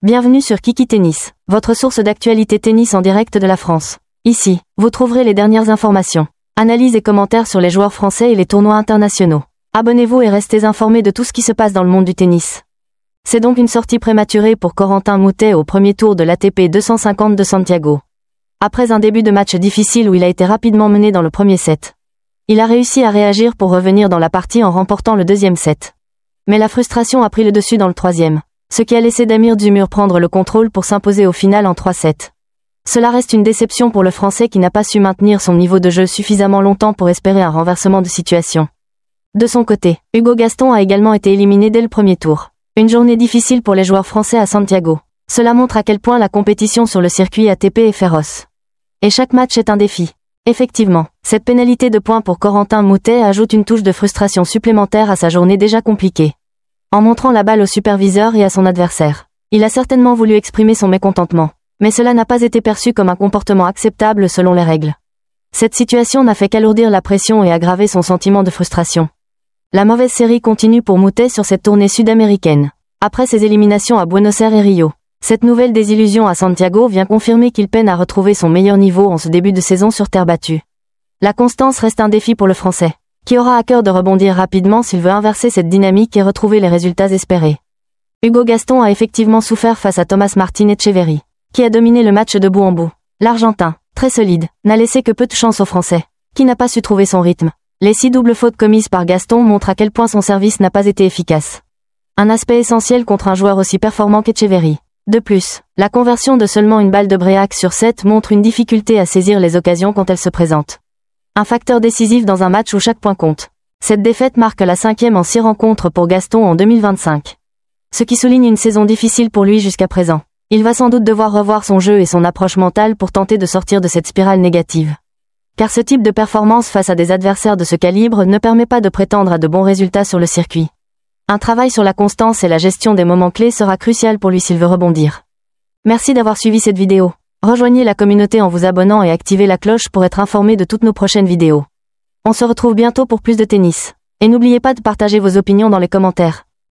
Bienvenue sur Kiki Tennis, votre source d'actualité tennis en direct de la France. Ici, vous trouverez les dernières informations, analyses et commentaires sur les joueurs français et les tournois internationaux. Abonnez-vous et restez informés de tout ce qui se passe dans le monde du tennis. C'est donc une sortie prématurée pour Corentin Moutet au premier tour de l'ATP 250 de Santiago. Après un début de match difficile où il a été rapidement mené dans le premier set, il a réussi à réagir pour revenir dans la partie en remportant le deuxième set. Mais la frustration a pris le dessus dans le troisième, ce qui a laissé Damir Dzumhur prendre le contrôle pour s'imposer au final en 3-7. Cela reste une déception pour le Français qui n'a pas su maintenir son niveau de jeu suffisamment longtemps pour espérer un renversement de situation. De son côté, Hugo Gaston a également été éliminé dès le premier tour. Une journée difficile pour les joueurs français à Santiago. Cela montre à quel point la compétition sur le circuit ATP est féroce. Et chaque match est un défi. Effectivement, cette pénalité de points pour Corentin Moutet ajoute une touche de frustration supplémentaire à sa journée déjà compliquée. En montrant la balle au superviseur et à son adversaire, il a certainement voulu exprimer son mécontentement. Mais cela n'a pas été perçu comme un comportement acceptable selon les règles. Cette situation n'a fait qu'alourdir la pression et aggraver son sentiment de frustration. La mauvaise série continue pour Moutet sur cette tournée sud-américaine. Après ses éliminations à Buenos Aires et Rio, cette nouvelle désillusion à Santiago vient confirmer qu'il peine à retrouver son meilleur niveau en ce début de saison sur terre battue. La constance reste un défi pour le Français, qui aura à cœur de rebondir rapidement s'il veut inverser cette dynamique et retrouver les résultats espérés. Hugo Gaston a effectivement souffert face à Thomas Martin Etcheverry, qui a dominé le match de bout en bout. L'Argentin, très solide, n'a laissé que peu de chance au Français, qui n'a pas su trouver son rythme. Les 6 doubles fautes commises par Gaston montrent à quel point son service n'a pas été efficace. Un aspect essentiel contre un joueur aussi performant qu'Etcheverry. De plus, la conversion de seulement une balle de Break sur 7 montre une difficulté à saisir les occasions quand elles se présentent. Un facteur décisif dans un match où chaque point compte. Cette défaite marque la 5e en 6 rencontres pour Gaston en 2025. Ce qui souligne une saison difficile pour lui jusqu'à présent. Il va sans doute devoir revoir son jeu et son approche mentale pour tenter de sortir de cette spirale négative. Car ce type de performance face à des adversaires de ce calibre ne permet pas de prétendre à de bons résultats sur le circuit. Un travail sur la constance et la gestion des moments clés sera crucial pour lui s'il veut rebondir. Merci d'avoir suivi cette vidéo. Rejoignez la communauté en vous abonnant et activez la cloche pour être informé de toutes nos prochaines vidéos. On se retrouve bientôt pour plus de tennis. Et n'oubliez pas de partager vos opinions dans les commentaires.